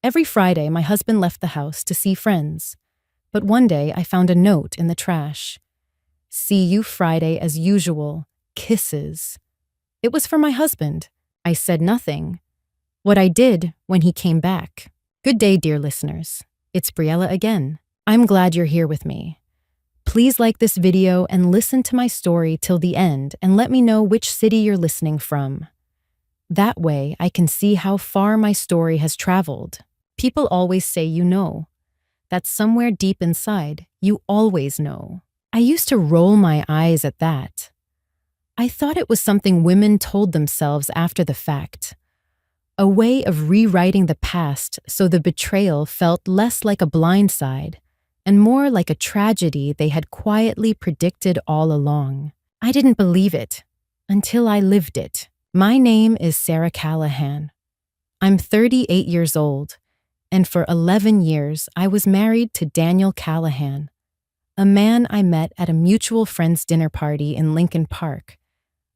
Every Friday, my husband left the house to see friends. But one day, I found a note in the trash. See you Friday as usual. Kisses. It was for my husband. I said nothing. What I did when he came back. Good day, dear listeners. It's Briella again. I'm glad you're here with me. Please like this video and listen to my story till the end and let me know which city you're listening from. That way, I can see how far my story has traveled. People always say you know. That somewhere deep inside, you always know. I used to roll my eyes at that. I thought it was something women told themselves after the fact. A way of rewriting the past so the betrayal felt less like a blindside and more like a tragedy they had quietly predicted all along. I didn't believe it until I lived it. My name is Sarah Callahan. I'm 38 years old, and for 11 years I was married to Daniel Callahan, a man I met at a mutual friend's dinner party in Lincoln Park,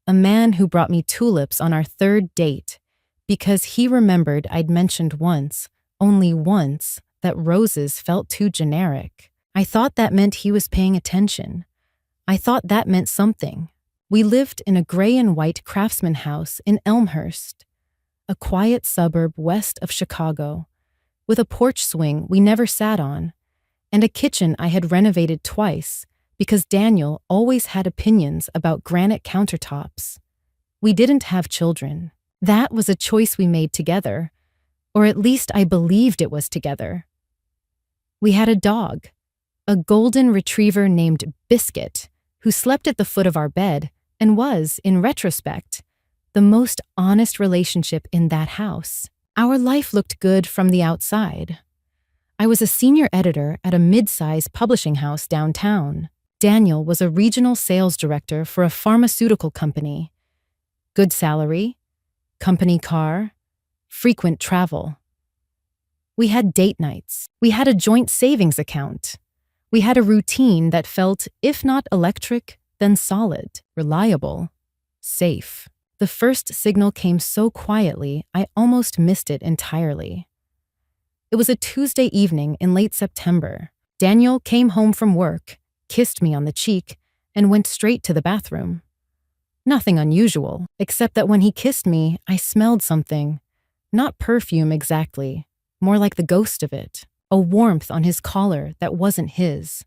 a man who brought me tulips on our third date because he remembered I'd mentioned once, only once, that roses felt too generic. I thought that meant he was paying attention. I thought that meant something. We lived in a gray and white craftsman house in Elmhurst, a quiet suburb west of Chicago, with a porch swing we never sat on, and a kitchen I had renovated twice because Daniel always had opinions about granite countertops. We didn't have children. That was a choice we made together, or at least I believed it was together. We had a dog, a golden retriever named Biscuit, who slept at the foot of our bed and was, in retrospect, the most honest relationship in that house. Our life looked good from the outside. I was a senior editor at a mid-size publishing house downtown. Daniel was a regional sales director for a pharmaceutical company. Good salary, company car, frequent travel. We had date nights. We had a joint savings account. We had a routine that felt, if not electric, then solid, reliable, safe. The first signal came so quietly, I almost missed it entirely. It was a Tuesday evening in late September. Daniel came home from work, kissed me on the cheek, and went straight to the bathroom. Nothing unusual, except that when he kissed me, I smelled something. Not perfume exactly, more like the ghost of it, a warmth on his collar that wasn't his.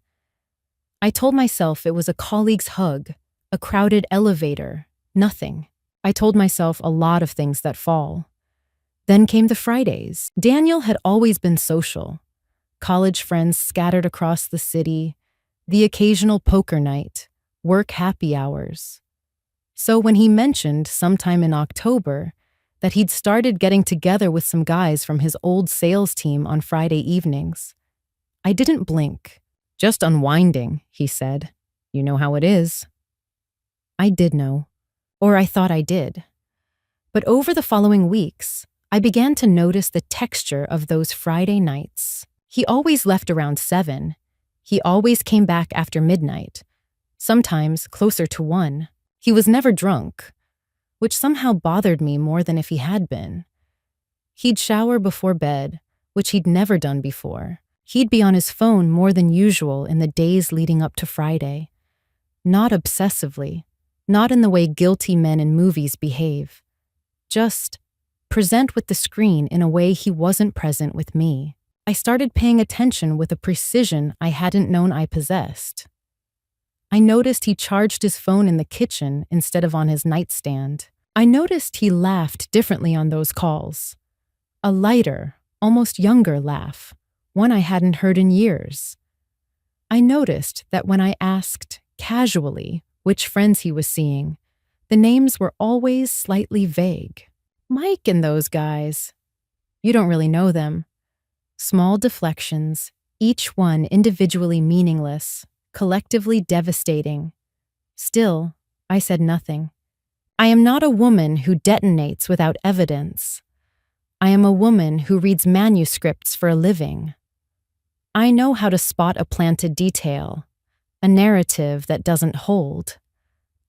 I told myself it was a colleague's hug, a crowded elevator, nothing. I told myself a lot of things that fall. Then came the Fridays. Daniel had always been social. College friends scattered across the city, the occasional poker night, work happy hours. So when he mentioned sometime in October that he'd started getting together with some guys from his old sales team on Friday evenings, I didn't blink. Just unwinding, he said. You know how it is. I did know, or I thought I did. But over the following weeks, I began to notice the texture of those Friday nights. He always left around 7. He always came back after midnight, sometimes closer to 1. He was never drunk, which somehow bothered me more than if he had been. He'd shower before bed, which he'd never done before. He'd be on his phone more than usual in the days leading up to Friday. Not obsessively, not in the way guilty men in movies behave. Just present with the screen in a way he wasn't present with me. I started paying attention with a precision I hadn't known I possessed. I noticed he charged his phone in the kitchen instead of on his nightstand. I noticed he laughed differently on those calls. A lighter, almost younger laugh, one I hadn't heard in years. I noticed that when I asked, casually, which friends he was seeing, the names were always slightly vague. Mike and those guys. You don't really know them. Small deflections, each one individually meaningless, collectively devastating. Still, I said nothing. I am not a woman who detonates without evidence. I am a woman who reads manuscripts for a living. I know how to spot a planted detail, a narrative that doesn't hold,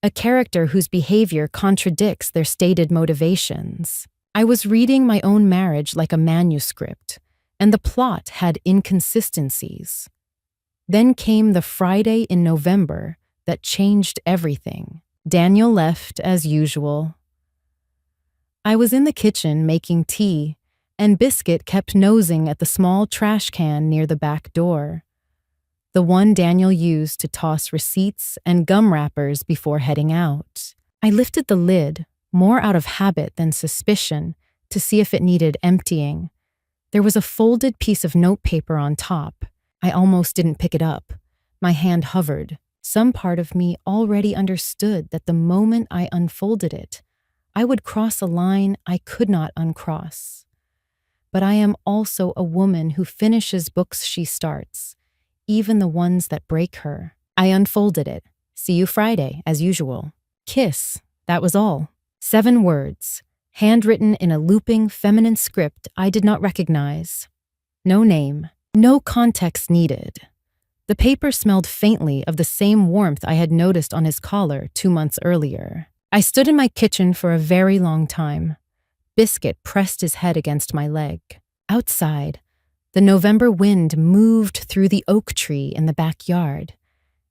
a character whose behavior contradicts their stated motivations. I was reading my own marriage like a manuscript, and the plot had inconsistencies. Then came the Friday in November that changed everything. Daniel left as usual. I was in the kitchen making tea, and Biscuit kept nosing at the small trash can near the back door, the one Daniel used to toss receipts and gum wrappers before heading out. I lifted the lid, more out of habit than suspicion, to see if it needed emptying. There was a folded piece of notepaper on top. I almost didn't pick it up. My hand hovered. Some part of me already understood that the moment I unfolded it, I would cross a line I could not uncross. But I am also a woman who finishes books she starts, even the ones that break her. I unfolded it. See you Friday, as usual. Kiss, that was all. 7 words, handwritten in a looping feminine script I did not recognize. No name, no context needed. The paper smelled faintly of the same warmth I had noticed on his collar 2 months earlier. I stood in my kitchen for a very long time. Biscuit pressed his head against my leg. Outside, the November wind moved through the oak tree in the backyard,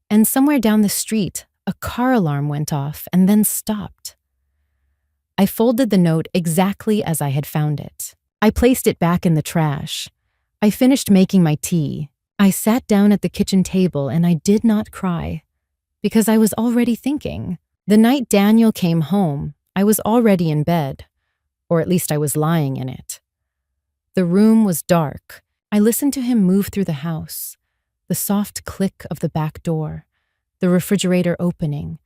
and somewhere down the street, a car alarm went off and then stopped. I folded the note exactly as I had found it. I placed it back in the trash. I finished making my tea. I sat down at the kitchen table and I did not cry, because I was already thinking. The night Daniel came home, I was already in bed, or at least I was lying in it. The room was dark. I listened to him move through the house, the soft click of the back door, the refrigerator opening,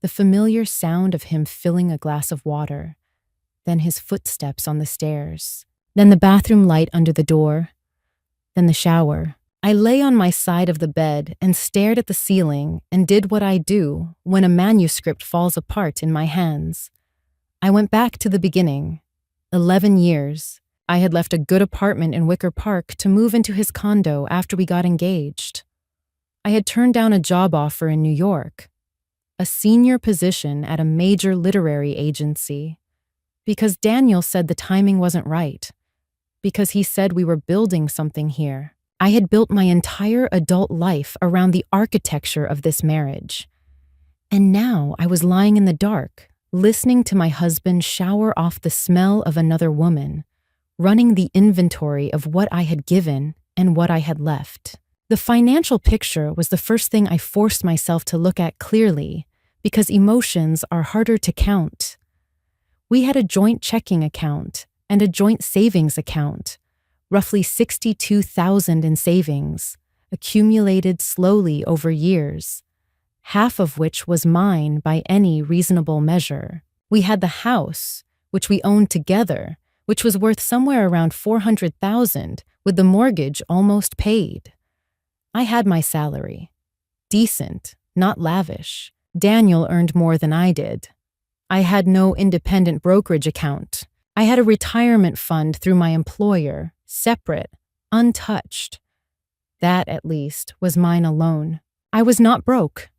the familiar sound of him filling a glass of water, then his footsteps on the stairs, then the bathroom light under the door, then the shower. I lay on my side of the bed and stared at the ceiling and did what I do when a manuscript falls apart in my hands. I went back to the beginning. 11 years. I had left a good apartment in Wicker Park to move into his condo after we got engaged. I had turned down a job offer in New York, a senior position at a major literary agency, because Daniel said the timing wasn't right, because he said we were building something here. I had built my entire adult life around the architecture of this marriage. And now I was lying in the dark, listening to my husband shower off the smell of another woman, running the inventory of what I had given and what I had left. The financial picture was the first thing I forced myself to look at clearly, because emotions are harder to count. We had a joint checking account and a joint savings account, roughly $62,000 in savings, accumulated slowly over years, half of which was mine by any reasonable measure. We had the house, which we owned together, which was worth somewhere around $400,000, with the mortgage almost paid. I had my salary. Decent, not lavish. Daniel earned more than I did. I had no independent brokerage account. I had a retirement fund through my employer, separate, untouched. That, at least, was mine alone. I was not broke,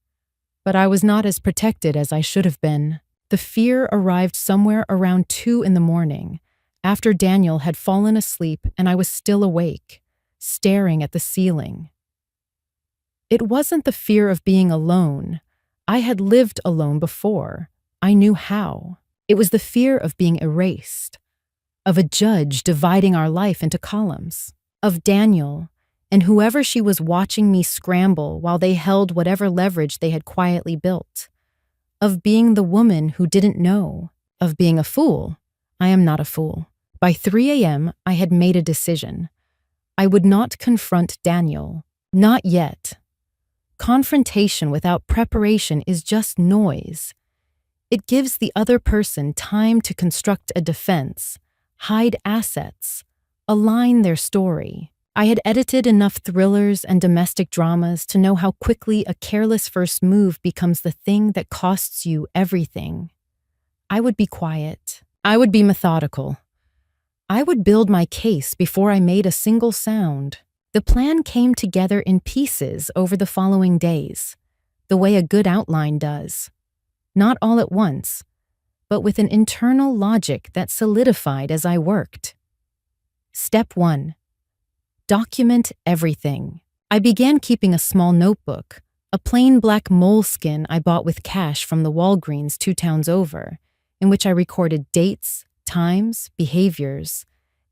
but I was not as protected as I should have been. The fear arrived somewhere around 2 a.m, after Daniel had fallen asleep and I was still awake, staring at the ceiling. It wasn't the fear of being alone. I had lived alone before. I knew how. It was the fear of being erased, of a judge dividing our life into columns, of Daniel and whoever she was watching me scramble while they held whatever leverage they had quietly built, of being the woman who didn't know, of being a fool. I am not a fool. By 3 a.m., I had made a decision. I would not confront Daniel. Not yet. Confrontation without preparation is just noise. It gives the other person time to construct a defense, hide assets, align their story. I had edited enough thrillers and domestic dramas to know how quickly a careless first move becomes the thing that costs you everything. I would be quiet. I would be methodical. I would build my case before I made a single sound. The plan came together in pieces over the following days, the way a good outline does. Not all at once, but with an internal logic that solidified as I worked. Step 1. Document everything. I began keeping a small notebook, a plain black moleskin I bought with cash from the Walgreens 2 towns over, in which I recorded dates, times, behaviors,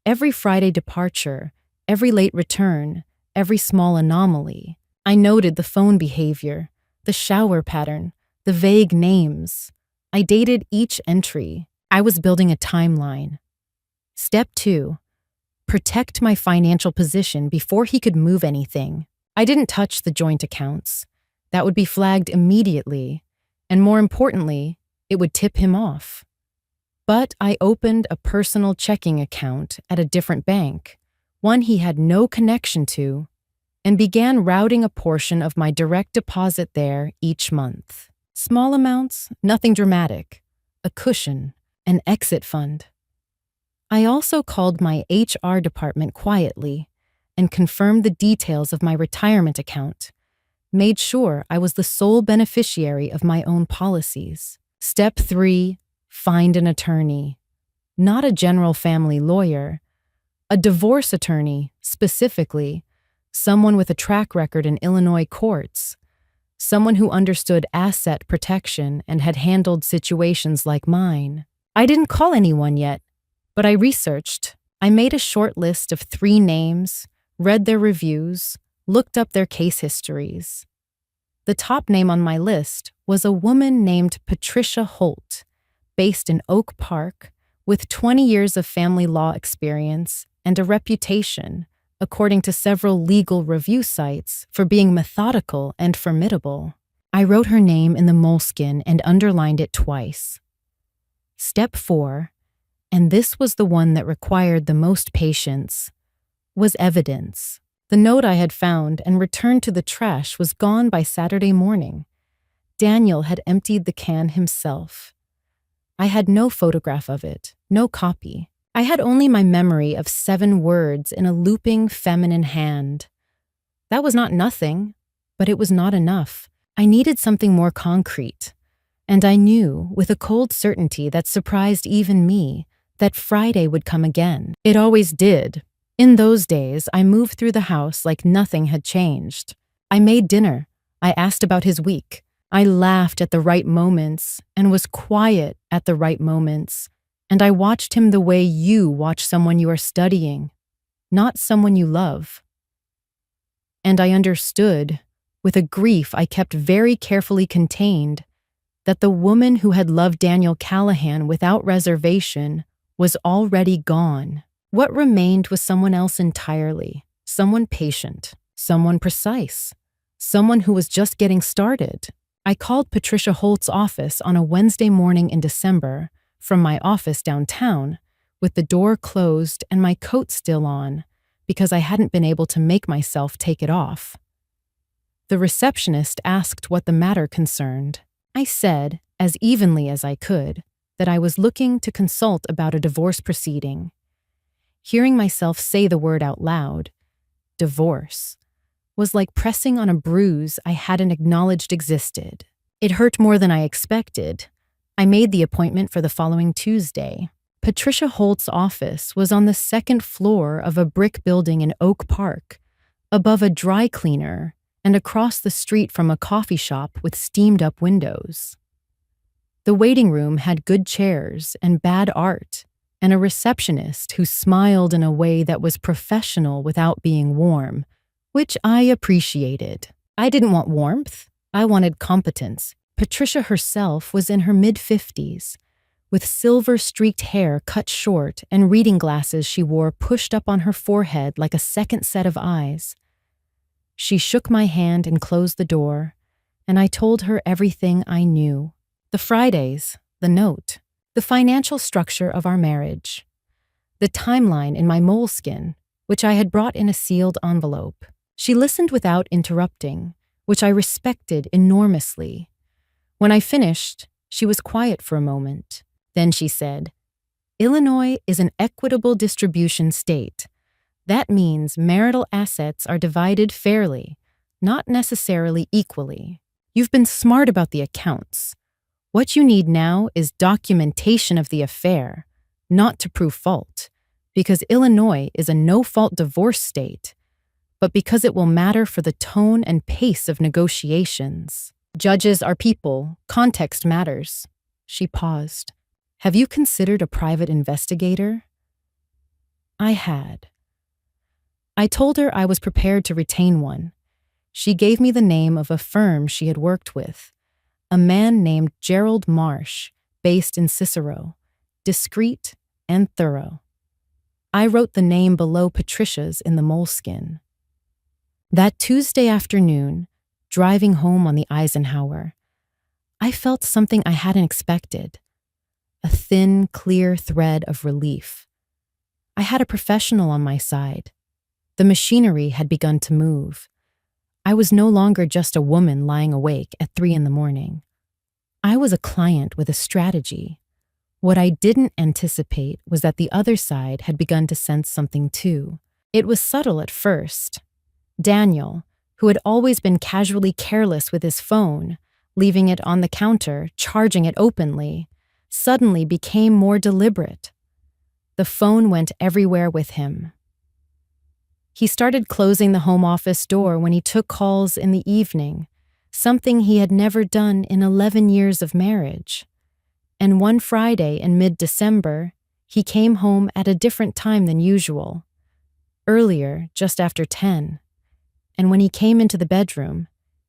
every Friday departure, every late return, every small anomaly. I noted the phone behavior, the shower pattern, the vague names. I dated each entry. I was building a timeline. Step 2. Protect my financial position before he could move anything. I didn't touch the joint accounts. That would be flagged immediately, and more importantly, it would tip him off. But I opened a personal checking account at a different bank, one he had no connection to, and began routing a portion of my direct deposit there each month. Small amounts, nothing dramatic. A cushion, an exit fund. I also called my HR department quietly and confirmed the details of my retirement account, made sure I was the sole beneficiary of my own policies. Step 3, find an attorney. Not a general family lawyer, a divorce attorney, specifically, someone with a track record in Illinois courts, someone who understood asset protection and had handled situations like mine. I didn't call anyone yet, but I researched. I made a short list of 3 names, read their reviews, looked up their case histories. The top name on my list was a woman named Patricia Holt, based in Oak Park, with 20 years of family law experience and a reputation, according to several legal review sites, for being methodical and formidable. I wrote her name in the moleskin and underlined it twice. Step 4, and this was the one that required the most patience, was evidence. The note I had found and returned to the trash was gone by Saturday morning. Daniel had emptied the can himself. I had no photograph of it, no copy. I had only my memory of 7 words in a looping feminine hand. That was not nothing, but it was not enough. I needed something more concrete. And I knew, with a cold certainty that surprised even me, that Friday would come again. It always did. In those days, I moved through the house like nothing had changed. I made dinner. I asked about his week. I laughed at the right moments and was quiet at the right moments. And I watched him the way you watch someone you are studying, not someone you love. And I understood, with a grief I kept very carefully contained, that the woman who had loved Daniel Callahan without reservation was already gone. What remained was someone else entirely, someone patient, someone precise, someone who was just getting started. I called Patricia Holt's office on a Wednesday morning in December from my office downtown, with the door closed and my coat still on, because I hadn't been able to make myself take it off. The receptionist asked what the matter concerned. I said, as evenly as I could, that I was looking to consult about a divorce proceeding. Hearing myself say the word out loud, divorce, was like pressing on a bruise I hadn't acknowledged existed. It hurt more than I expected. I made the appointment for the following Tuesday. Patricia Holt's office was on the 2nd floor of a brick building in Oak Park, above a dry cleaner and across the street from a coffee shop with steamed-up windows. The waiting room had good chairs and bad art, and a receptionist who smiled in a way that was professional without being warm, which I appreciated. I didn't want warmth. I wanted competence. Patricia herself was in her mid-50s, with silver-streaked hair cut short and reading glasses she wore pushed up on her forehead like a second set of eyes. She shook my hand and closed the door, and I told her everything I knew. The Fridays, the note, the financial structure of our marriage, the timeline in my moleskin, which I had brought in a sealed envelope. She listened without interrupting, which I respected enormously. When I finished, she was quiet for a moment. Then she said, "Illinois is an equitable distribution state. That means marital assets are divided fairly, not necessarily equally. You've been smart about the accounts. What you need now is documentation of the affair, not to prove fault, because Illinois is a no-fault divorce state, but because it will matter for the tone and pace of negotiations. Judges are people, context matters. She paused. Have you considered a private investigator? I had. I told her I was prepared to retain one. She gave me the name of a firm she had worked with, a man named Gerald Marsh, based in Cicero, discreet and thorough. I wrote the name below Patricia's in the moleskin. That Tuesday afternoon, driving home on the Eisenhower, I felt something I hadn't expected, a thin, clear thread of relief. I had a professional on my side. The machinery had begun to move. I was no longer just a woman lying awake at 3 a.m. I was a client with a strategy. What I didn't anticipate was that the other side had begun to sense something too. It was subtle at first. Daniel, who had always been casually careless with his phone, leaving it on the counter, charging it openly, suddenly became more deliberate. The phone went everywhere with him. He started closing the home office door when he took calls in the evening, something he had never done in 11 years of marriage. And one Friday in mid-December, he came home at a different time than usual. Earlier, just after 10. And when he came into the bedroom,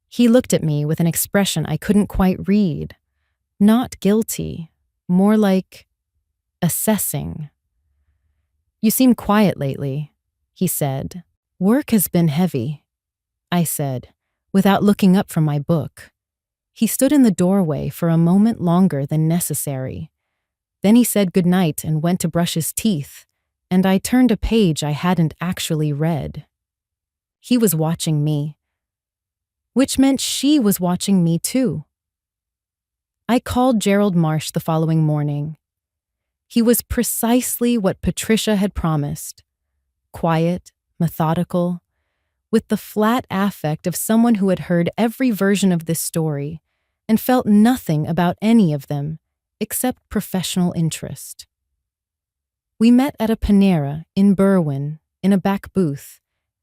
he looked at me with an expression I couldn't quite read. Not guilty, more like assessing. You seem quiet lately, he said. Work has been heavy, I said, without looking up from my book. He stood in the doorway for a moment longer than necessary. Then he said goodnight and went to brush his teeth, and I turned a page I hadn't actually read. He was watching me, which meant she was watching me too. I called Gerald Marsh the following morning. He was precisely what Patricia had promised. Quiet, methodical, with the flat affect of someone who had heard every version of this story and felt nothing about any of them except professional interest. We met at a Panera in Berwyn in a back booth,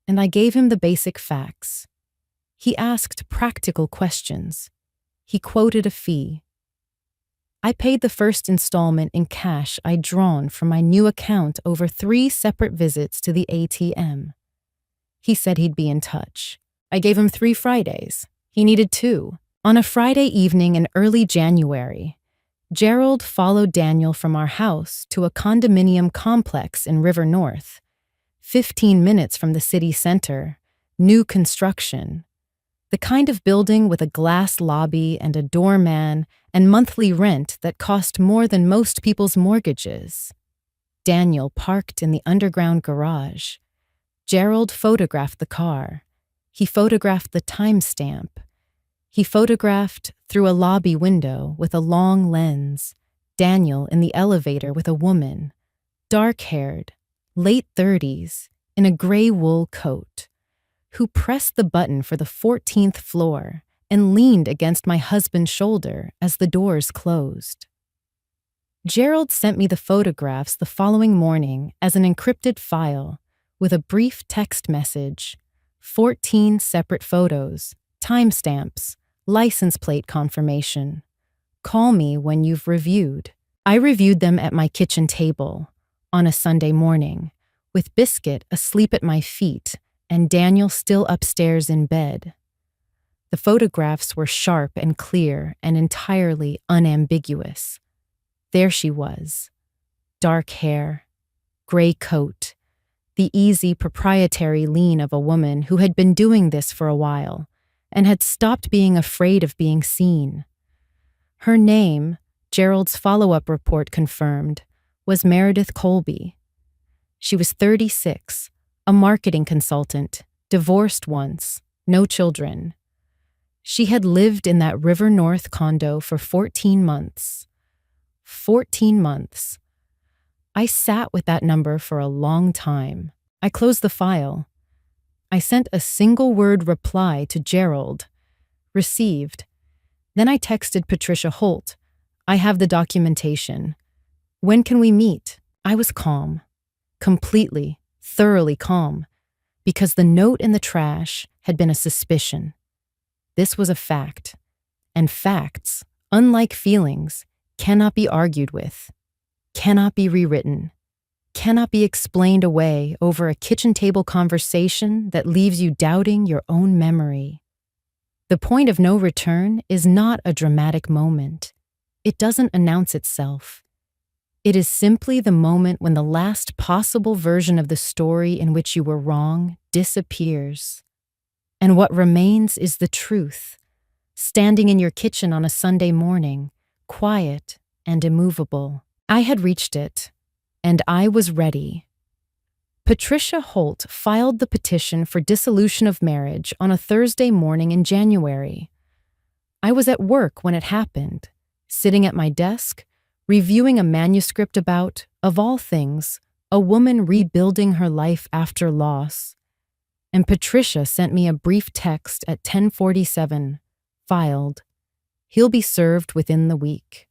and I gave him the basic facts. He asked practical questions. He quoted a fee. I paid the first installment in cash I'd drawn from my new account over 3 separate visits to the ATM. He said he'd be in touch. I gave him 3 Fridays. He needed 2. On a Friday evening in early January, Gerald followed Daniel from our house to a condominium complex in River North, 15 minutes from the city center, new construction. The kind of building with a glass lobby and a doorman and monthly rent that cost more than most people's mortgages. Daniel parked in the underground garage. Gerald photographed the car. He photographed the timestamp. He photographed, through a lobby window with a long lens, Daniel in the elevator with a woman, dark-haired, late 30s, in a gray wool coat, who pressed the button for the 14th floor and leaned against my husband's shoulder as the doors closed. Gerald sent me the photographs the following morning as an encrypted file with a brief text message, 14 separate photos, timestamps, license plate confirmation. Call me when you've reviewed. I reviewed them at my kitchen table on a Sunday morning, with Biscuit asleep at my feet and Daniel still upstairs in bed. The photographs were sharp and clear and entirely unambiguous. There she was. Dark hair, gray coat, the easy proprietary lean of a woman who had been doing this for a while and had stopped being afraid of being seen. Her name, Gerald's follow-up report confirmed, was Meredith Colby. She was 36, a marketing consultant, divorced once, no children. She had lived in that River North condo for 14 months. 14 months. I sat with that number for a long time. I closed the file. I sent a single-word reply to Gerald. Received. Then I texted Patricia Holt. I have the documentation. When can we meet? I was calm. Completely, thoroughly calm. Because the note in the trash had been a suspicion. This was a fact, and facts, unlike feelings, cannot be argued with, cannot be rewritten, cannot be explained away over a kitchen table conversation that leaves you doubting your own memory. The point of no return is not a dramatic moment. It doesn't announce itself. It is simply the moment when the last possible version of the story in which you were wrong disappears. And what remains is the truth, standing in your kitchen on a Sunday morning, quiet and immovable. I had reached it, and I was ready. Patricia Holt filed the petition for dissolution of marriage on a Thursday morning in January. I was at work when it happened, sitting at my desk, reviewing a manuscript about, of all things, a woman rebuilding her life after loss. And Patricia sent me a brief text at 10:47, filed. He'll be served within the week.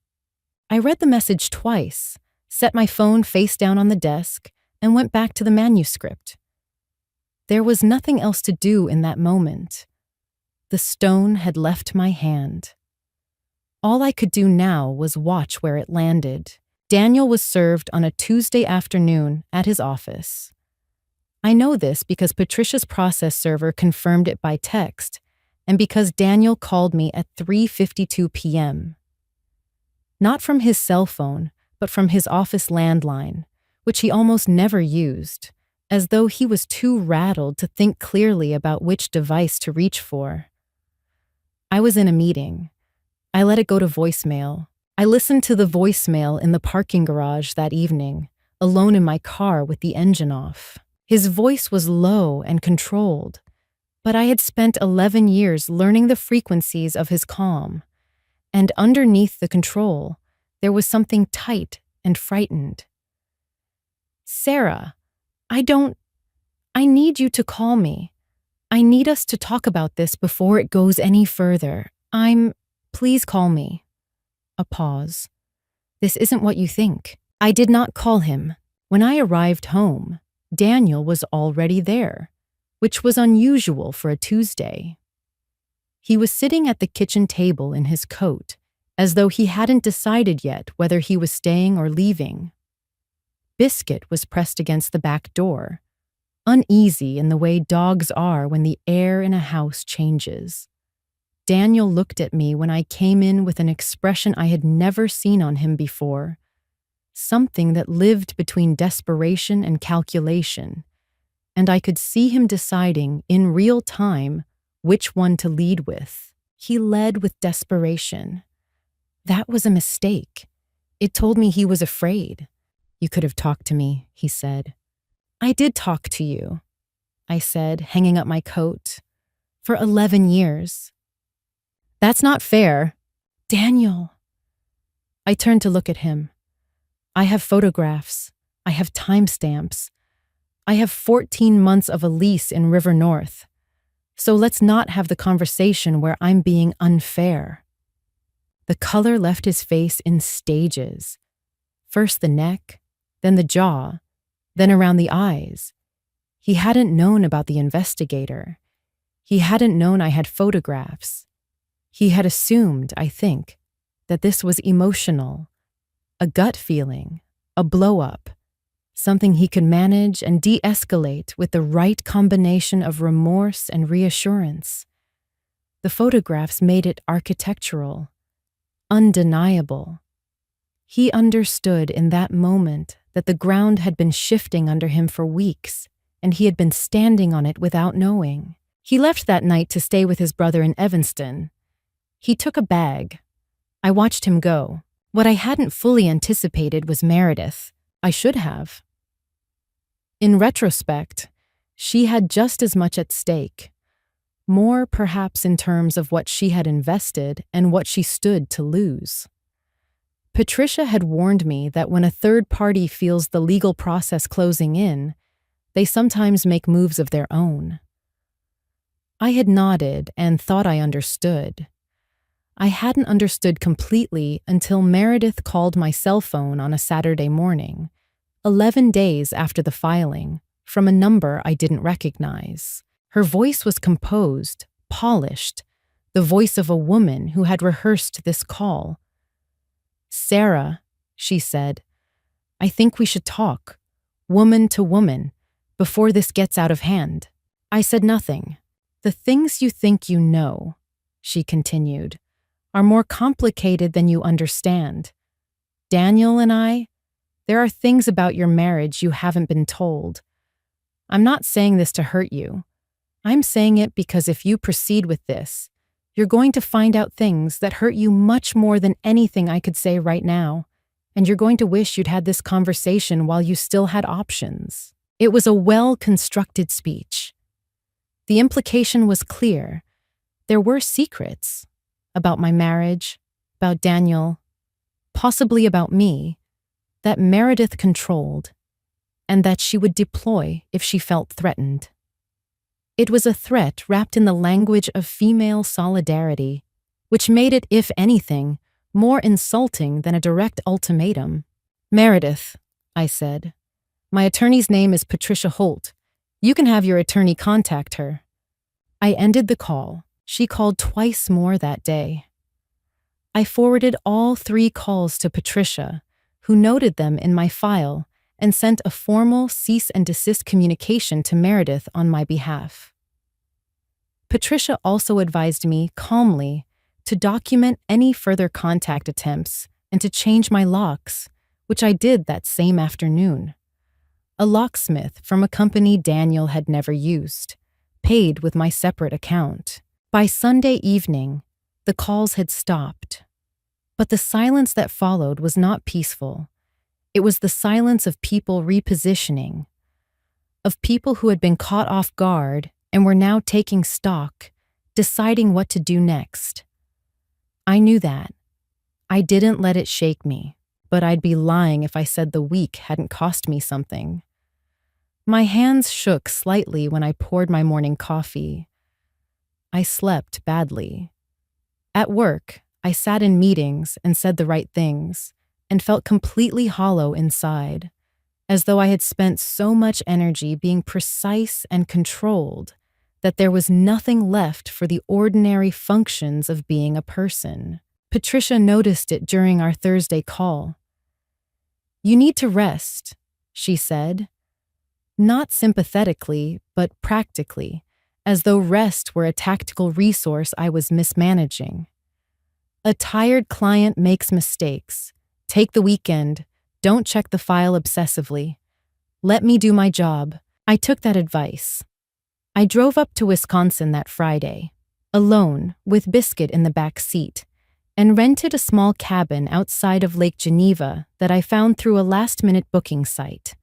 I read the message twice, set my phone face down on the desk, and went back to the manuscript. There was nothing else to do in that moment. The stone had left my hand. All I could do now was watch where it landed. Daniel was served on a Tuesday afternoon at his office. I know this because Patricia's process server confirmed it by text, and because Daniel called me at 3:52 p.m. Not from his cell phone, but from his office landline, which he almost never used, as though he was too rattled to think clearly about which device to reach for. I was in a meeting. I let it go to voicemail. I listened to the voicemail in the parking garage that evening, alone in my car with the engine off. His voice was low and controlled, but I had spent 11 years learning the frequencies of his calm, and underneath the control, there was something tight and frightened. Sarah, I need you to call me. I need us to talk about this before it goes any further. Please call me. A pause. This isn't what you think. I did not call him. When I arrived home, Daniel was already there, which was unusual for a Tuesday. He was sitting at the kitchen table in his coat, as though he hadn't decided yet whether he was staying or leaving. Biscuit was pressed against the back door, uneasy in the way dogs are when the air in a house changes. Daniel looked at me when I came in with an expression I had never seen on him before, something that lived between desperation and calculation, and I could see him deciding in real time which one to lead with. He led with desperation. That was a mistake. It told me he was afraid. You could have talked to me, he said. I did talk to you, I said, hanging up my coat. For 11 years. That's not fair. Daniel. I turned to look at him. I have photographs. I have timestamps. I have 14 months of a lease in River North. So let's not have the conversation where I'm being unfair. The color left his face in stages. First the neck, then the jaw, then around the eyes. He hadn't known about the investigator. He hadn't known I had photographs. He had assumed, I think, that this was emotional, a gut feeling, a blow-up, something he could manage and de-escalate with the right combination of remorse and reassurance. The photographs made it architectural, undeniable. He understood in that moment that the ground had been shifting under him for weeks, and he had been standing on it without knowing. He left that night to stay with his brother in Evanston. He took a bag. I watched him go. What I hadn't fully anticipated was Meredith. I should have. In retrospect, she had just as much at stake. More perhaps in terms of what she had invested and what she stood to lose. Patricia had warned me that when a third party feels the legal process closing in, they sometimes make moves of their own. I had nodded and thought I understood. I hadn't understood completely until Meredith called my cell phone on a Saturday morning, 11 days after the filing, from a number I didn't recognize. Her voice was composed, polished, the voice of a woman who had rehearsed this call. "Sarah," she said, "I think we should talk, woman to woman, before this gets out of hand." I said nothing. "The things you think you know," she continued, "are more complicated than you understand. Daniel and I, there are things about your marriage you haven't been told. I'm not saying this to hurt you. I'm saying it because if you proceed with this, you're going to find out things that hurt you much more than anything I could say right now, and you're going to wish you'd had this conversation while you still had options." It was a well-constructed speech. The implication was clear. There were secrets about my marriage, about Daniel, possibly about me, that Meredith controlled, and that she would deploy if she felt threatened. It was a threat wrapped in the language of female solidarity, which made it, if anything, more insulting than a direct ultimatum. "Meredith," I said, "my attorney's name is Patricia Holt. You can have your attorney contact her." I ended the call. She called twice more that day. I forwarded all 3 calls to Patricia, who noted them in my file and sent a formal cease and desist communication to Meredith on my behalf. Patricia also advised me calmly to document any further contact attempts and to change my locks, which I did that same afternoon. A locksmith from a company Daniel had never used, paid with my separate account. By Sunday evening, the calls had stopped. But the silence that followed was not peaceful. It was the silence of people repositioning, of people who had been caught off guard and were now taking stock, deciding what to do next. I knew that. I didn't let it shake me, but I'd be lying if I said the week hadn't cost me something. My hands shook slightly when I poured my morning coffee. I slept badly. At work, I sat in meetings and said the right things, and felt completely hollow inside, as though I had spent so much energy being precise and controlled that there was nothing left for the ordinary functions of being a person. Patricia noticed it during our Thursday call. "You need to rest," she said. Not sympathetically, but practically, as though rest were a tactical resource I was mismanaging. "A tired client makes mistakes. Take the weekend. Don't check the file obsessively. Let me do my job." I took that advice. I drove up to Wisconsin that Friday, alone, with Biscuit in the back seat, and rented a small cabin outside of Lake Geneva that I found through a last-minute booking site.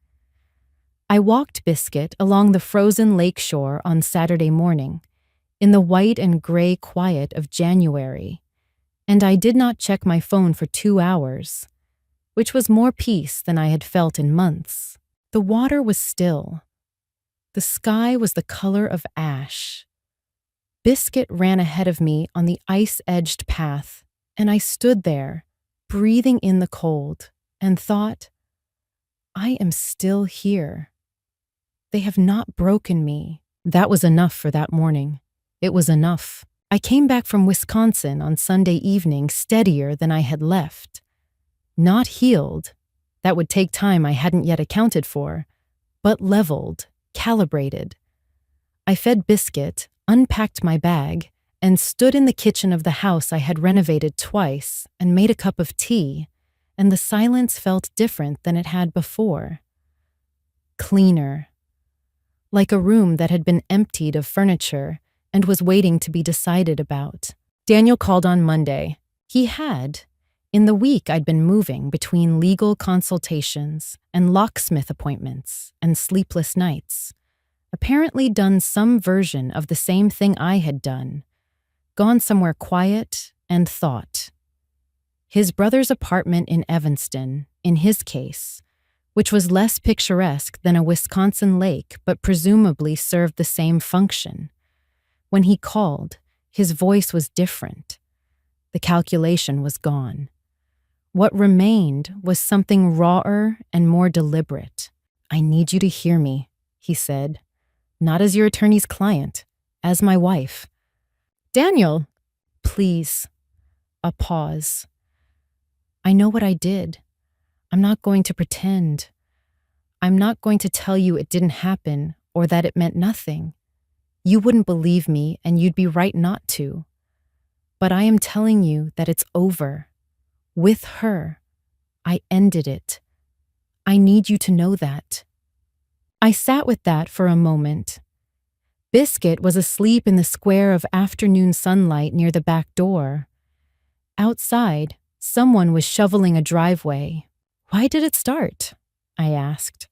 I walked Biscuit along the frozen lake shore on Saturday morning, in the white and gray quiet of January, and I did not check my phone for 2 hours, which was more peace than I had felt in months. The water was still. The sky was the color of ash. Biscuit ran ahead of me on the ice-edged path, and I stood there, breathing in the cold, and thought, I am still here. They have not broken me. That was enough for that morning. It was enough. I came back from Wisconsin on Sunday evening steadier than I had left. Not healed. That would take time I hadn't yet accounted for, but leveled, calibrated. I fed Biscuit, unpacked my bag, and stood in the kitchen of the house I had renovated twice and made a cup of tea, and the silence felt different than it had before. Cleaner. Like a room that had been emptied of furniture and was waiting to be decided about. Daniel called on Monday. He had, in the week I'd been moving between legal consultations and locksmith appointments and sleepless nights, apparently done some version of the same thing I had done, gone somewhere quiet and thought. His brother's apartment in Evanston, in his case, which was less picturesque than a Wisconsin lake but presumably served the same function. When he called, his voice was different. The calculation was gone. What remained was something rawer and more deliberate. I need you to hear me, he said. Not as your attorney's client, as my wife. Daniel, please. A pause. I know what I did. I'm not going to pretend. I'm not going to tell you it didn't happen or that it meant nothing. You wouldn't believe me and you'd be right not to. But I am telling you that it's over. With her, I ended it. I need you to know that. I sat with that for a moment. Biscuit was asleep in the square of afternoon sunlight near the back door. Outside, someone was shoveling a driveway. Why did it start? I asked.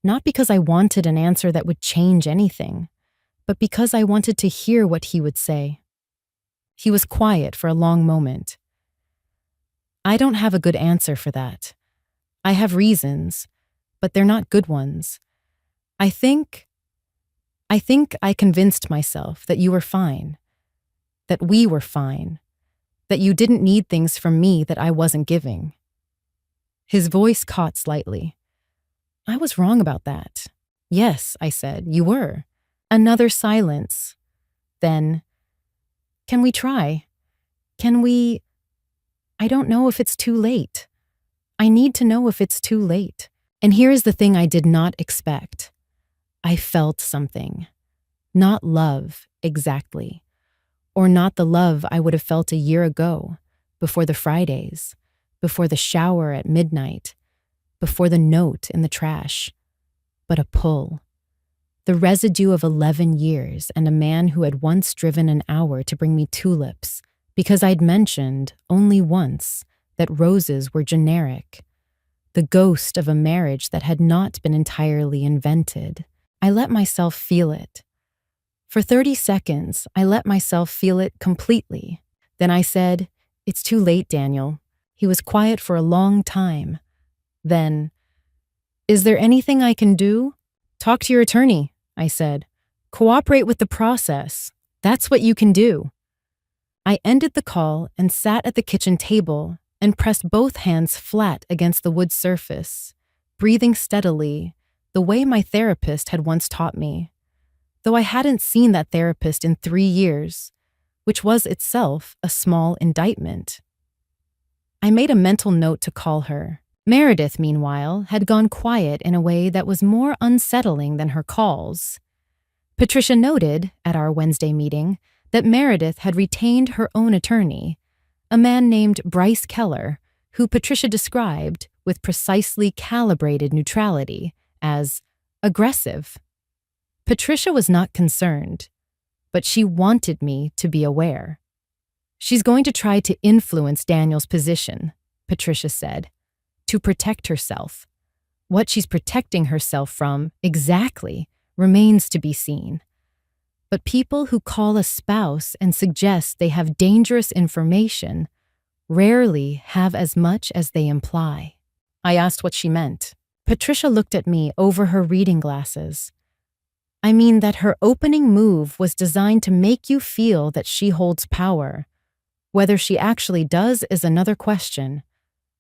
Not because I wanted an answer that would change anything, but because I wanted to hear what he would say. He was quiet for a long moment. I don't have a good answer for that. I have reasons, but they're not good ones. I think I convinced myself that you were fine, that we were fine, that you didn't need things from me that I wasn't giving. His voice caught slightly. I was wrong about that. Yes, I said, you were. Another silence. Then, can we try? I don't know if it's too late. I need to know if it's too late. And here is the thing I did not expect. I felt something. Not love, exactly. Or not the love I would have felt a year ago, before the Fridays, before the shower at midnight, before the note in the trash, but a pull. The residue of 11 years and a man who had once driven an hour to bring me tulips because I'd mentioned, only once, that roses were generic. The ghost of a marriage that had not been entirely invented. I let myself feel it. For 30 seconds, I let myself feel it completely. Then I said, "It's too late, Daniel." He was quiet for a long time. Then, "Is there anything I can do?" "Talk to your attorney," I said. "Cooperate with the process. That's what you can do." I ended the call and sat at the kitchen table and pressed both hands flat against the wood surface, breathing steadily, the way my therapist had once taught me. Though I hadn't seen that therapist in 3 years, which was itself a small indictment. I made a mental note to call her. Meredith, meanwhile, had gone quiet in a way that was more unsettling than her calls. Patricia noted, at our Wednesday meeting, that Meredith had retained her own attorney, a man named Bryce Keller, who Patricia described, with precisely calibrated neutrality, as aggressive. Patricia was not concerned, but she wanted me to be aware. "She's going to try to influence Daniel's position," Patricia said, "to protect herself. What she's protecting herself from, exactly, remains to be seen. But people who call a spouse and suggest they have dangerous information rarely have as much as they imply." I asked what she meant. Patricia looked at me over her reading glasses. "I mean that her opening move was designed to make you feel that she holds power. Whether she actually does is another question.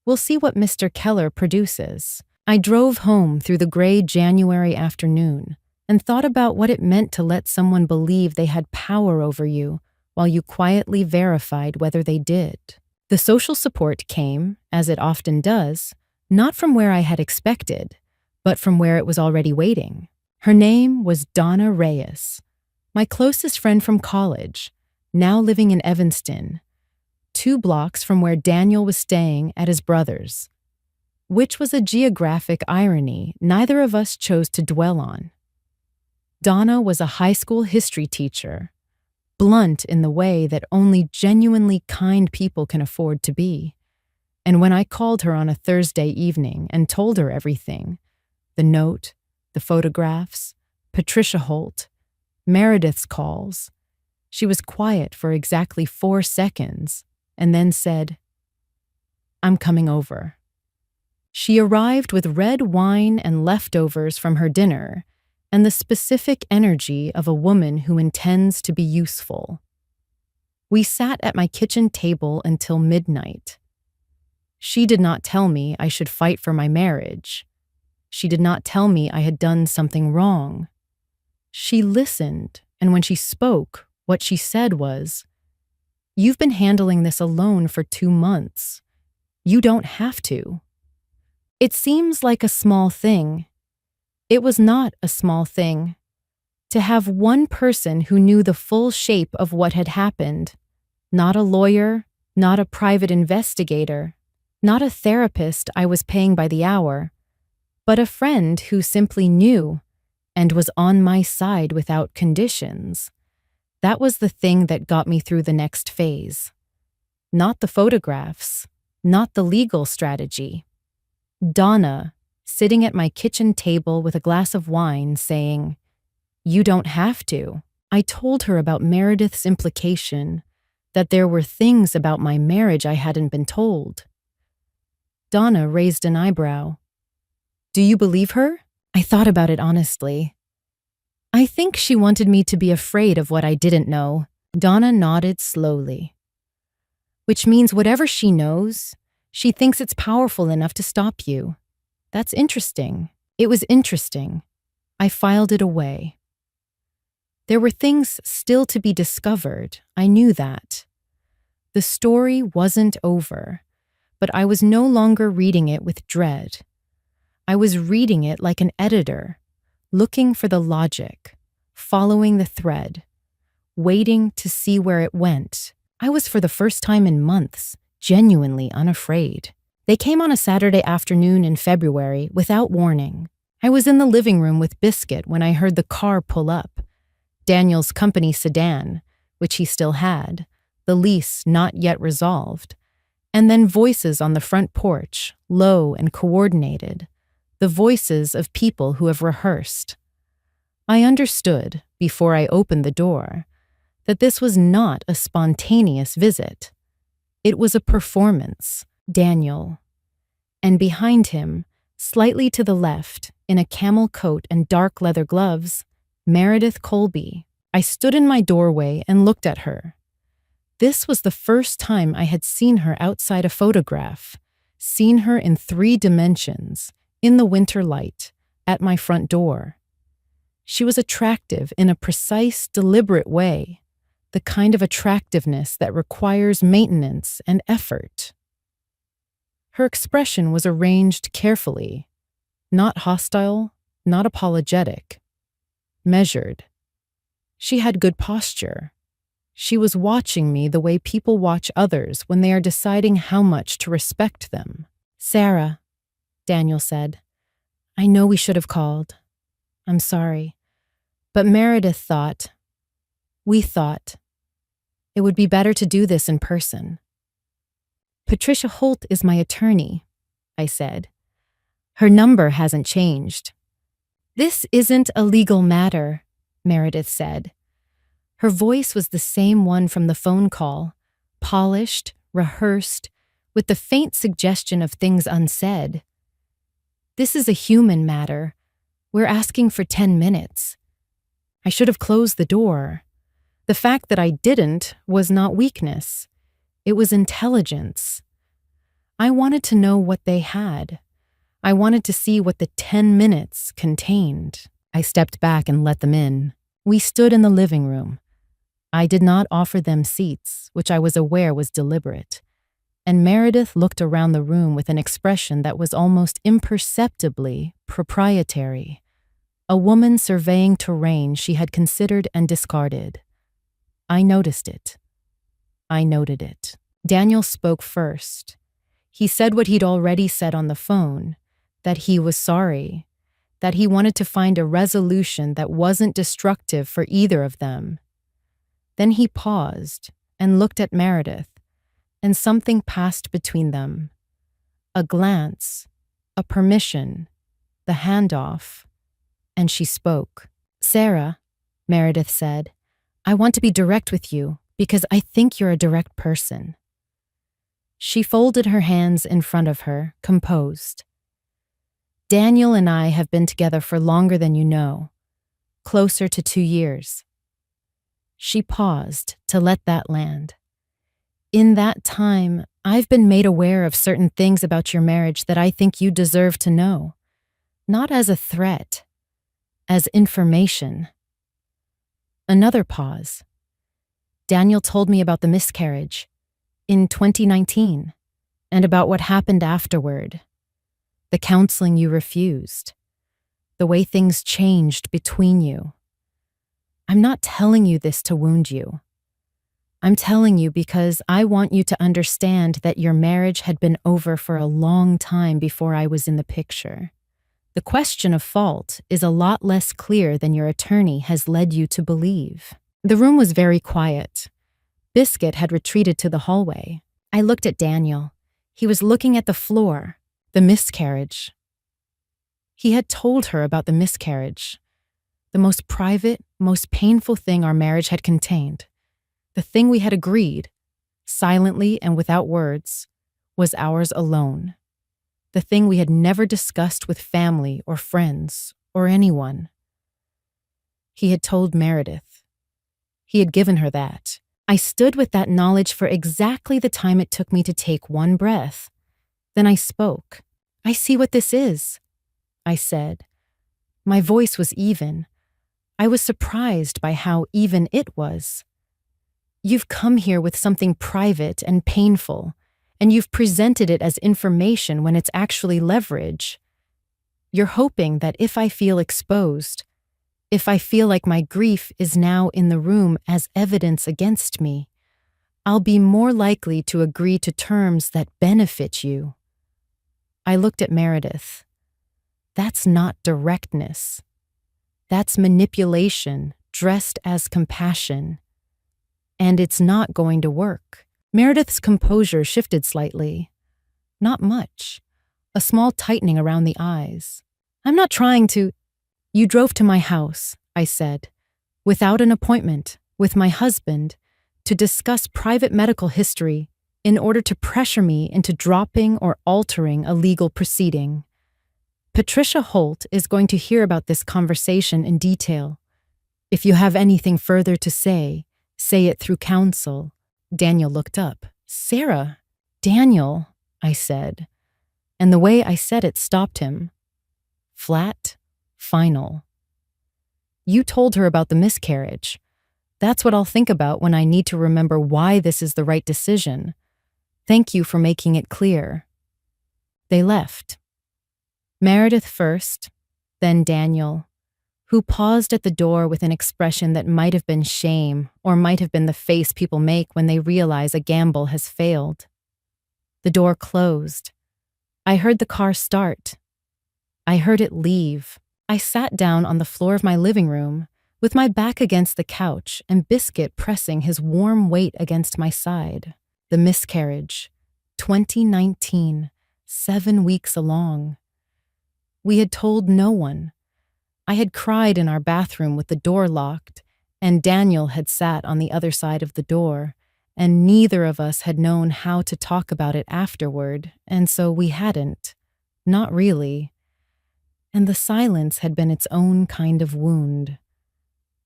We'll see what Mr. Keller produces." I drove home through the gray January afternoon and thought about what it meant to let someone believe they had power over you while you quietly verified whether they did. The social support came, as it often does, not from where I had expected, but from where it was already waiting. Her name was Donna Reyes, my closest friend from college, now living in Evanston, 2 blocks from where Daniel was staying at his brother's, which was a geographic irony neither of us chose to dwell on. Donna was a high school history teacher, blunt in the way that only genuinely kind people can afford to be. And when I called her on a Thursday evening and told her everything, the note, the photographs, Patricia Holt, Meredith's calls, she was quiet for exactly 4 seconds and then said, "I'm coming over." She arrived with red wine and leftovers from her dinner and the specific energy of a woman who intends to be useful. We sat at my kitchen table until midnight. She did not tell me I should fight for my marriage. She did not tell me I had done something wrong. She listened, and when she spoke, what she said was, "You've been handling this alone for 2 months. You don't have to." It seems like a small thing. It was not a small thing. To have one person who knew the full shape of what had happened, not a lawyer, not a private investigator, not a therapist I was paying by the hour, but a friend who simply knew and was on my side without conditions. That was the thing that got me through the next phase. Not the photographs, not the legal strategy. Donna, sitting at my kitchen table with a glass of wine, saying, "You don't have to." I told her about Meredith's implication, that there were things about my marriage I hadn't been told. Donna raised an eyebrow. "Do you believe her?" I thought about it honestly. "I think she wanted me to be afraid of what I didn't know." Donna nodded slowly. "Which means whatever she knows, she thinks it's powerful enough to stop you. That's interesting." It was interesting. I filed it away. There were things still to be discovered, I knew that. The story wasn't over, but I was no longer reading it with dread. I was reading it like an editor, looking for the logic, following the thread, waiting to see where it went. I was, for the first time in months, genuinely unafraid. They came on a Saturday afternoon in February without warning. I was in the living room with Biscuit when I heard the car pull up. Daniel's company sedan, which he still had, the lease not yet resolved, and then voices on the front porch, low and coordinated, the voices of people who have rehearsed. I understood, before I opened the door, that this was not a spontaneous visit. It was a performance, Daniel. And behind him, slightly to the left, in a camel coat and dark leather gloves, Meredith Colby. I stood in my doorway and looked at her. This was the first time I had seen her outside a photograph, seen her in 3 dimensions, in the winter light, at my front door. She was attractive in a precise, deliberate way, the kind of attractiveness that requires maintenance and effort. Her expression was arranged carefully, not hostile, not apologetic, measured. She had good posture. She was watching me the way people watch others when they are deciding how much to respect them. "Sarah," Daniel said, "I know we should have called. I'm sorry. But we thought, it would be better to do this in person." "Patricia Holt is my attorney," I said. "Her number hasn't changed." "This isn't a legal matter," Meredith said. Her voice was the same one from the phone call, polished, rehearsed, with the faint suggestion of things unsaid. "This is a human matter. We're asking for 10 minutes. I should have closed the door. The fact that I didn't was not weakness. It was intelligence. I wanted to know what they had. I wanted to see what the 10 minutes contained." I stepped back and let them in. We stood in the living room. I did not offer them seats, which I was aware was deliberate, and Meredith looked around the room with an expression that was almost imperceptibly proprietary, a woman surveying terrain she had considered and discarded. I noticed it. I noted it. Daniel spoke first. He said what he'd already said on the phone, that he was sorry, that he wanted to find a resolution that wasn't destructive for either of them. Then he paused and looked at Meredith, and something passed between them. A glance, a permission, the handoff, and she spoke. "Sarah," Meredith said, "I want to be direct with you because I think you're a direct person." She folded her hands in front of her, composed. "Daniel and I have been together for longer than you know, closer to 2 years. She paused to let that land. "In that time, I've been made aware of certain things about your marriage that I think you deserve to know. not as a threat, as information. Another pause. Daniel told me about the miscarriage in 2019 and about what happened afterward, the counseling you refused, the way things changed between you. I'm not telling you this to wound you. I'm telling you because I want you to understand that your marriage had been over for a long time before I was in the picture. The question of fault is a lot less clear than your attorney has led you to believe. The room was very quiet. Biscuit had retreated to the hallway. I looked at Daniel. He was looking at the floor, the miscarriage. He had told her about the miscarriage, the most private, most painful thing our marriage had contained. The thing we had agreed, silently and without words, was ours alone. The thing we had never discussed with family or friends or anyone. He had told Meredith. He had given her that. I stood with that knowledge for exactly the time it took me to take one breath. Then I spoke. "I see what this is," I said. My voice was even. I was surprised by how even it was. "You've come here with something private and painful, and you've presented it as information when it's actually leverage. You're hoping that if I feel exposed, if I feel like my grief is now in the room as evidence against me, I'll be more likely to agree to terms that benefit you." I looked at Meredith. That's not directness. That's manipulation dressed as compassion. And it's not going to work. Meredith's composure shifted slightly. Not much. A small tightening around the eyes. "I'm not trying to—" "You drove to my house," I said, "without an appointment, with my husband, to discuss private medical history in order to pressure me into dropping or altering a legal proceeding. Patricia Holt is going to hear about this conversation in detail. If you have anything further to say it through counsel." Daniel looked up. "Sarah." "Daniel," I said, and the way I said it stopped him. Flat, final. "You told her about the miscarriage. That's what I'll think about when I need to remember why this is the right decision. Thank you for making it clear." They left. Meredith first, then Daniel, who paused at the door with an expression that might have been shame or might have been the face people make when they realize a gamble has failed. The door closed. I heard the car start. I heard it leave. I sat down on the floor of my living room, with my back against the couch and Biscuit pressing his warm weight against my side. The miscarriage. 2019. 7 weeks along. We had told no one. I had cried in our bathroom with the door locked, and Daniel had sat on the other side of the door, and neither of us had known how to talk about it afterward, and so we hadn't. Not really. And the silence had been its own kind of wound.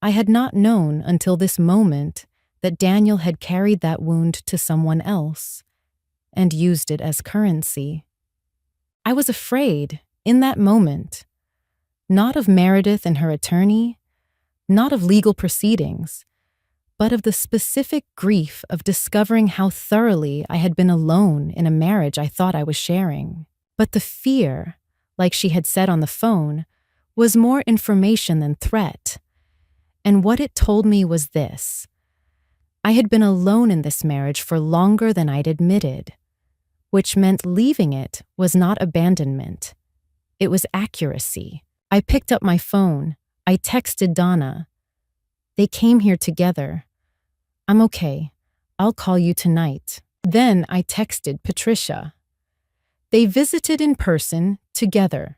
I had not known until this moment that Daniel had carried that wound to someone else and used it as currency. I was afraid, in that moment, not of Meredith and her attorney, not of legal proceedings, but of the specific grief of discovering how thoroughly I had been alone in a marriage I thought I was sharing. But the fear, like she had said on the phone, was more information than threat. And what it told me was this: I had been alone in this marriage for longer than I'd admitted, which meant leaving it was not abandonment. It was accuracy. I picked up my phone. I texted Donna. "They came here together. I'm okay. I'll call you tonight." Then I texted Patricia. "They visited in person, together.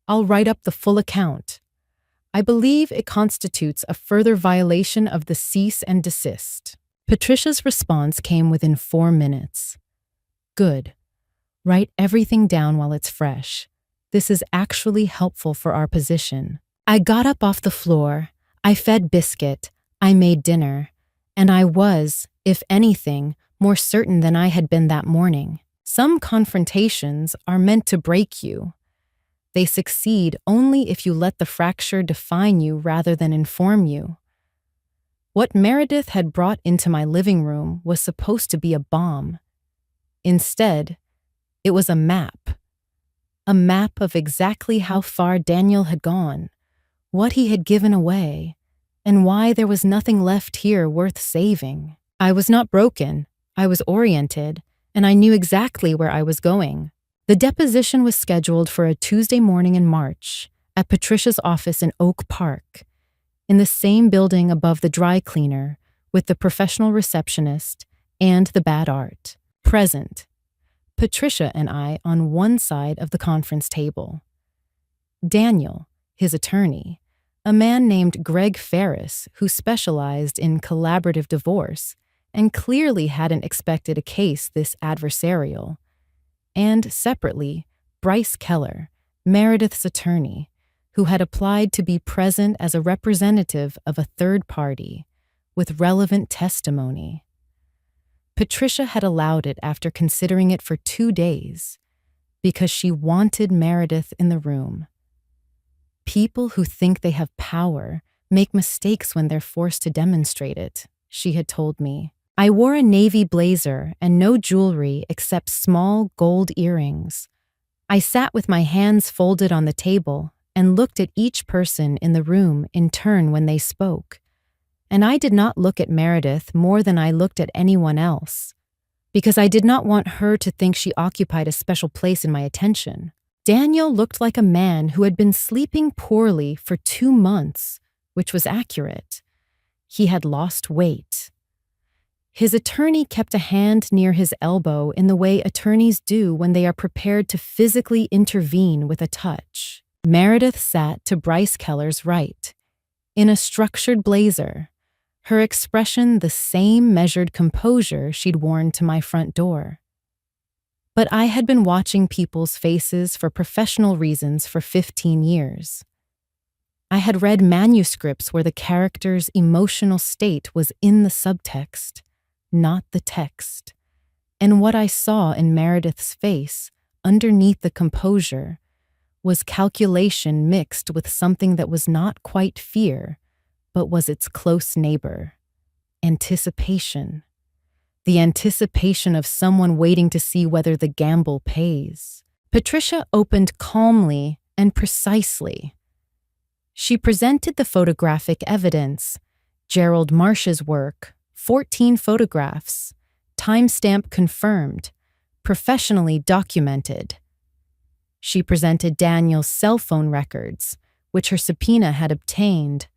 I'll write up the full account. I believe it constitutes a further violation of the cease and desist." Patricia's response came within 4 minutes. "Good. Write everything down while it's fresh. This is actually helpful for our position." I got up off the floor. I fed Biscuit. I made dinner. And I was, if anything, more certain than I had been that morning. Some confrontations are meant to break you. They succeed only if you let the fracture define you rather than inform you. What Meredith had brought into my living room was supposed to be a bomb. Instead, it was a map of exactly how far Daniel had gone, what he had given away, and why there was nothing left here worth saving. I was not broken, I was oriented, and I knew exactly where I was going. The deposition was scheduled for a Tuesday morning in March at Patricia's office in Oak Park, in the same building above the dry cleaner, with the professional receptionist and the bad art present. Patricia and I on one side of the conference table. Daniel, his attorney, a man named Greg Ferris, who specialized in collaborative divorce and clearly hadn't expected a case this adversarial, and separately, Bryce Keller, Meredith's attorney, who had applied to be present as a representative of a third party with relevant testimony. Patricia had allowed it after considering it for 2 days because she wanted Meredith in the room. People who think they have power make mistakes when they're forced to demonstrate it, she had told me. I wore a navy blazer and no jewelry except small gold earrings. I sat with my hands folded on the table and looked at each person in the room in turn when they spoke. And I did not look at Meredith more than I looked at anyone else, because I did not want her to think she occupied a special place in my attention. Daniel looked like a man who had been sleeping poorly for 2 months, which was accurate. He had lost weight. His attorney kept a hand near his elbow in the way attorneys do when they are prepared to physically intervene with a touch. Meredith sat to Bryce Keller's right, in a structured blazer, her expression the same measured composure she'd worn to my front door. But I had been watching people's faces for professional reasons for 15 years. I had read manuscripts where the character's emotional state was in the subtext, not the text. And what I saw in Meredith's face, underneath the composure, was calculation mixed with something that was not quite fear, but was its close neighbor: anticipation. The anticipation of someone waiting to see whether the gamble pays. Patricia opened calmly and precisely. She presented the photographic evidence, Gerald Marsh's work, 14 photographs, timestamp confirmed, professionally documented. She presented Daniel's cell phone records, which her subpoena had obtained,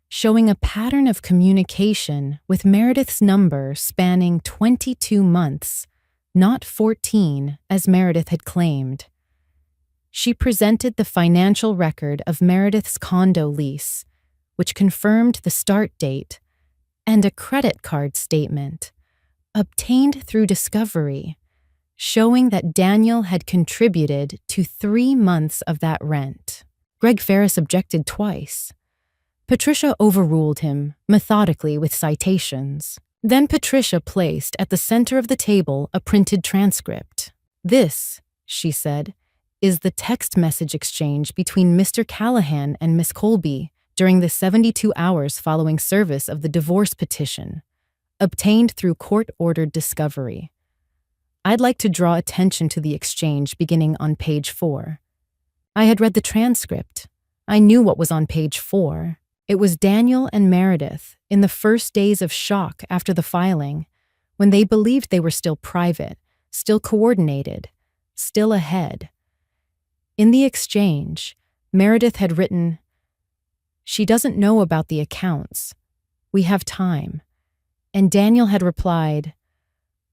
showing a pattern of communication with Meredith's number spanning 22 months, not 14, as Meredith had claimed. She presented the financial record of Meredith's condo lease, which confirmed the start date, and a credit card statement, obtained through discovery, showing that Daniel had contributed to 3 months of that rent. Greg Ferris objected twice. Patricia overruled him, methodically with citations. Then Patricia placed at the center of the table a printed transcript. "This," she said, "is the text message exchange between Mr. Callahan and Miss Colby during the 72 hours following service of the divorce petition, obtained through court-ordered discovery. I'd like to draw attention to the exchange beginning on page 4. I had read the transcript. I knew what was on page 4. It was Daniel and Meredith in the first days of shock after the filing, when they believed they were still private, still coordinated, still ahead. In the exchange, Meredith had written, "She doesn't know about the accounts. We have time." And Daniel had replied,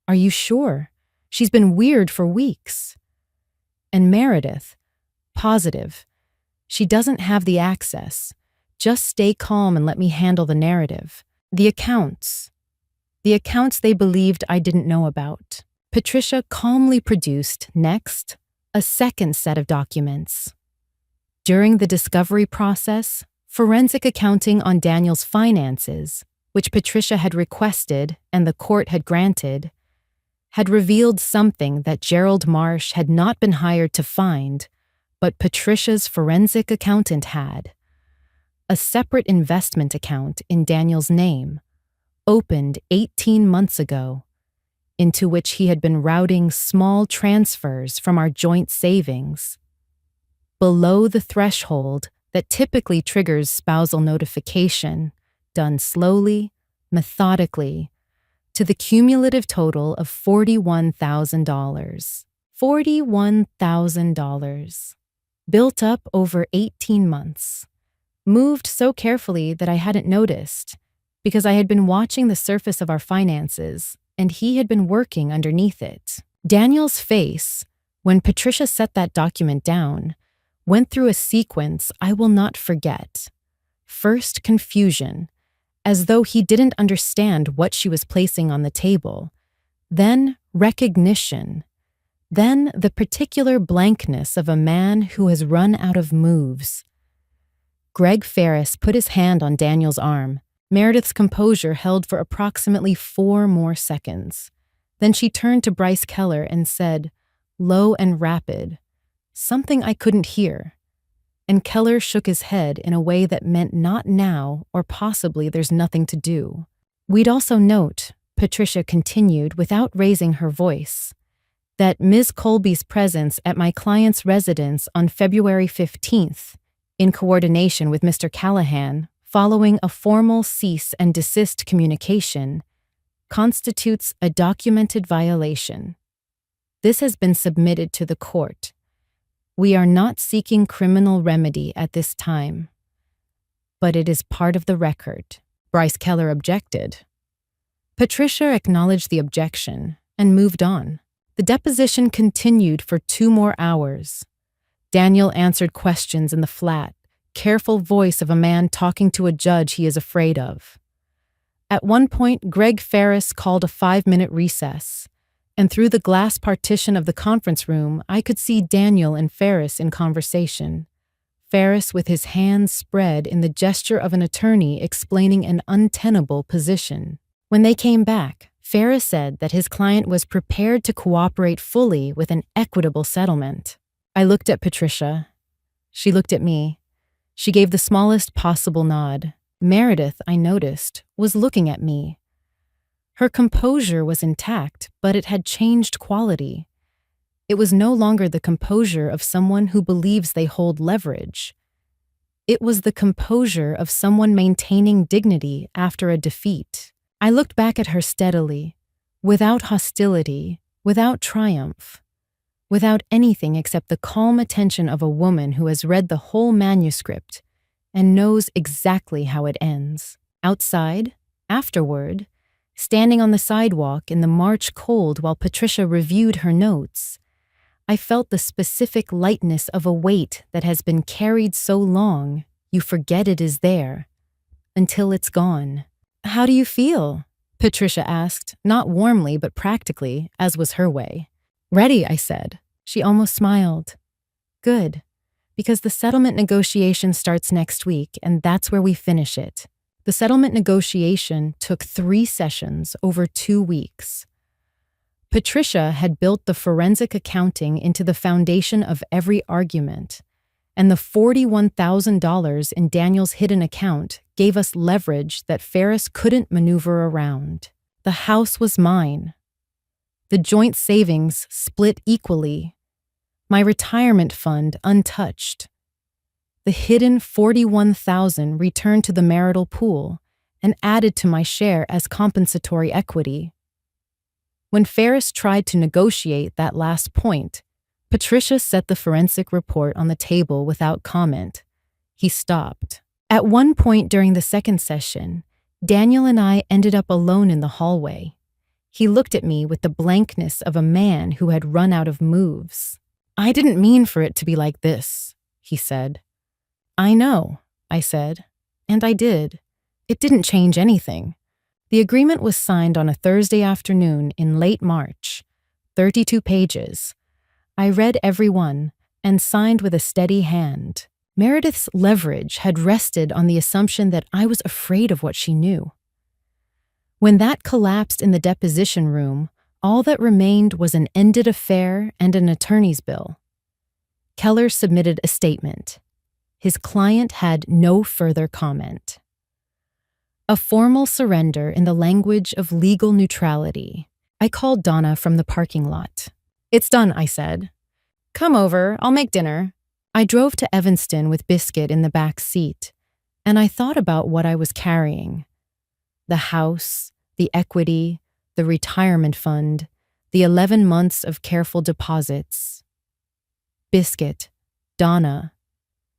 "Are you sure? She's been weird for weeks." And Meredith, positive, "She doesn't have the access. Just stay calm and let me handle the narrative. The accounts they believed I didn't know about." Patricia calmly produced, next, a second set of documents. During the discovery process, forensic accounting on Daniel's finances, which Patricia had requested and the court had granted, had revealed something that Gerald Marsh had not been hired to find, But Patricia's forensic accountant had a separate investment account in Daniel's name, opened 18 months ago, into which he had been routing small transfers from our joint savings, below the threshold that typically triggers spousal notification, done slowly, methodically, to the cumulative total of $41,000. $41,000. Built up over 18 months. Moved so carefully that I hadn't noticed, because I had been watching the surface of our finances, and he had been working underneath it. Daniel's face, when Patricia set that document down, went through a sequence I will not forget. First, confusion, as though he didn't understand what she was placing on the table. Then, recognition. Then, the particular blankness of a man who has run out of moves. Greg Ferris put his hand on Daniel's arm. Meredith's composure held for approximately 4 more seconds. Then she turned to Bryce Keller and said, low and rapid, something I couldn't hear. And Keller shook his head in a way that meant not now or possibly there's nothing to do. We'd also note, Patricia continued without raising her voice, that Ms. Colby's presence at my client's residence on February 15th, in coordination with Mr. Callahan, following a formal cease and desist communication, constitutes a documented violation. This has been submitted to the court. We are not seeking criminal remedy at this time, but it is part of the record. Bryce Keller objected. Patricia acknowledged the objection and moved on. The deposition continued for 2 more hours. Daniel answered questions in the flat, careful voice of a man talking to a judge he is afraid of. At one point, Greg Ferris called a 5-minute recess, and through the glass partition of the conference room, I could see Daniel and Ferris in conversation. Ferris with his hands spread in the gesture of an attorney explaining an untenable position. When they came back, Ferris said that his client was prepared to cooperate fully with an equitable settlement. I looked at Patricia. She looked at me. She gave the smallest possible nod. Meredith, I noticed, was looking at me. Her composure was intact, but it had changed quality. It was no longer the composure of someone who believes they hold leverage. It was the composure of someone maintaining dignity after a defeat. I looked back at her steadily, without hostility, without triumph, without anything except the calm attention of a woman who has read the whole manuscript and knows exactly how it ends. Outside, afterward, standing on the sidewalk in the March cold while Patricia reviewed her notes, I felt the specific lightness of a weight that has been carried so long you forget it is there, until it's gone. How do you feel? Patricia asked, not warmly but practically, as was her way. Ready, I said. She almost smiled. Good, because the settlement negotiation starts next week, and that's where we finish it. The settlement negotiation took 3 sessions over 2 weeks. Patricia had built the forensic accounting into the foundation of every argument, and the $41,000 in Daniel's hidden account gave us leverage that Ferris couldn't maneuver around. The house was mine. The joint savings split equally. My retirement fund untouched. The hidden $41,000 returned to the marital pool and added to my share as compensatory equity. When Ferris tried to negotiate that last point, Patricia set the forensic report on the table without comment. He stopped. At one point during the second session, Daniel and I ended up alone in the hallway. He looked at me with the blankness of a man who had run out of moves. I didn't mean for it to be like this, he said. I know, I said, and I did. It didn't change anything. The agreement was signed on a Thursday afternoon in late March, 32 pages. I read every one and signed with a steady hand. Meredith's leverage had rested on the assumption that I was afraid of what she knew. When that collapsed in the deposition room, all that remained was an ended affair and an attorney's bill. Keller submitted a statement. His client had no further comment. A formal surrender in the language of legal neutrality. I called Donna from the parking lot. "It's done," I said. "Come over, I'll make dinner." I drove to Evanston with Biscuit in the back seat, and I thought about what I was carrying. The house, the equity, the retirement fund, the 11 months of careful deposits. Biscuit, Donna.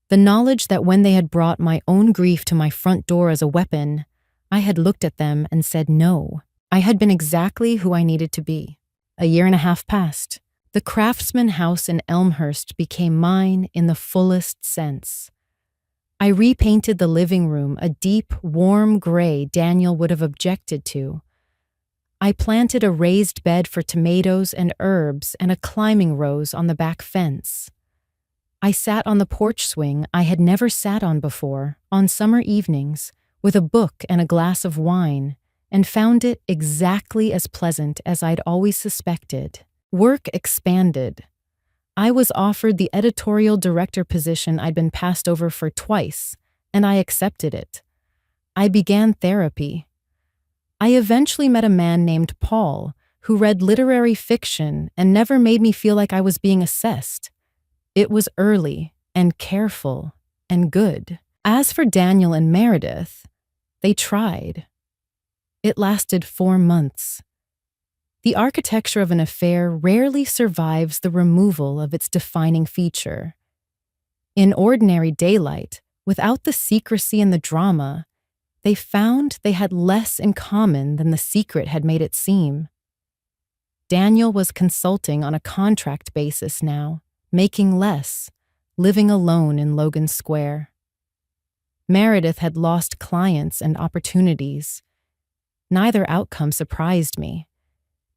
The knowledge that when they had brought my own grief to my front door as a weapon, I had looked at them and said no. I had been exactly who I needed to be. A year and a half passed. The Craftsman house in Elmhurst became mine in the fullest sense. I repainted the living room a deep, warm gray Daniel would have objected to. I planted a raised bed for tomatoes and herbs and a climbing rose on the back fence. I sat on the porch swing I had never sat on before, on summer evenings, with a book and a glass of wine, and found it exactly as pleasant as I'd always suspected. Work expanded. I was offered the editorial director position I'd been passed over for twice, and I accepted it. I began therapy. I eventually met a man named Paul, who read literary fiction and never made me feel like I was being assessed. It was early and careful and good. As for Daniel and Meredith, they tried. It lasted 4 months. The architecture of an affair rarely survives the removal of its defining feature. In ordinary daylight, without the secrecy and the drama, they found they had less in common than the secret had made it seem. Daniel was consulting on a contract basis now, making less, living alone in Logan Square. Meredith had lost clients and opportunities. Neither outcome surprised me.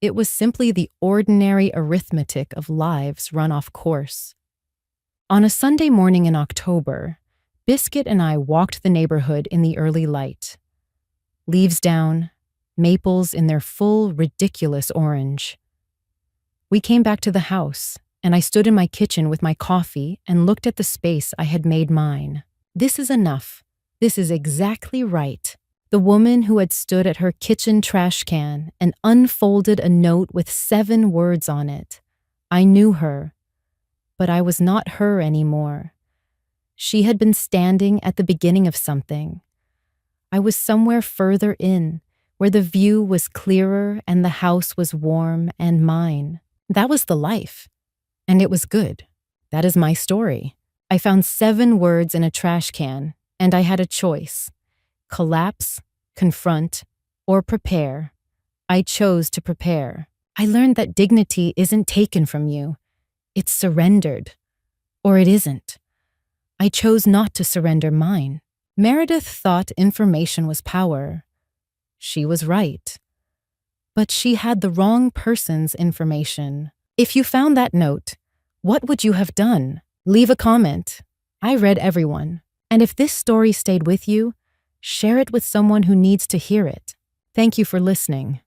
It was simply the ordinary arithmetic of lives run off course. On a Sunday morning in October, Biscuit and I walked the neighborhood in the early light. Leaves down, maples in their full, ridiculous orange. We came back to the house, and I stood in my kitchen with my coffee and looked at the space I had made mine. This is enough. This is exactly right. The woman who had stood at her kitchen trash can and unfolded a note with 7 words on it. I knew her, but I was not her anymore. She had been standing at the beginning of something. I was somewhere further in, where the view was clearer and the house was warm and mine. That was the life, and it was good. That is my story. I found 7 words in a trash can, and I had a choice. Collapse, confront, or prepare. I chose to prepare. I learned that dignity isn't taken from you. It's surrendered. Or it isn't. I chose not to surrender mine. Meredith thought information was power. She was right. But she had the wrong person's information. If you found that note, what would you have done? Leave a comment. I read everyone. And if this story stayed with you, share it with someone who needs to hear it. Thank you for listening.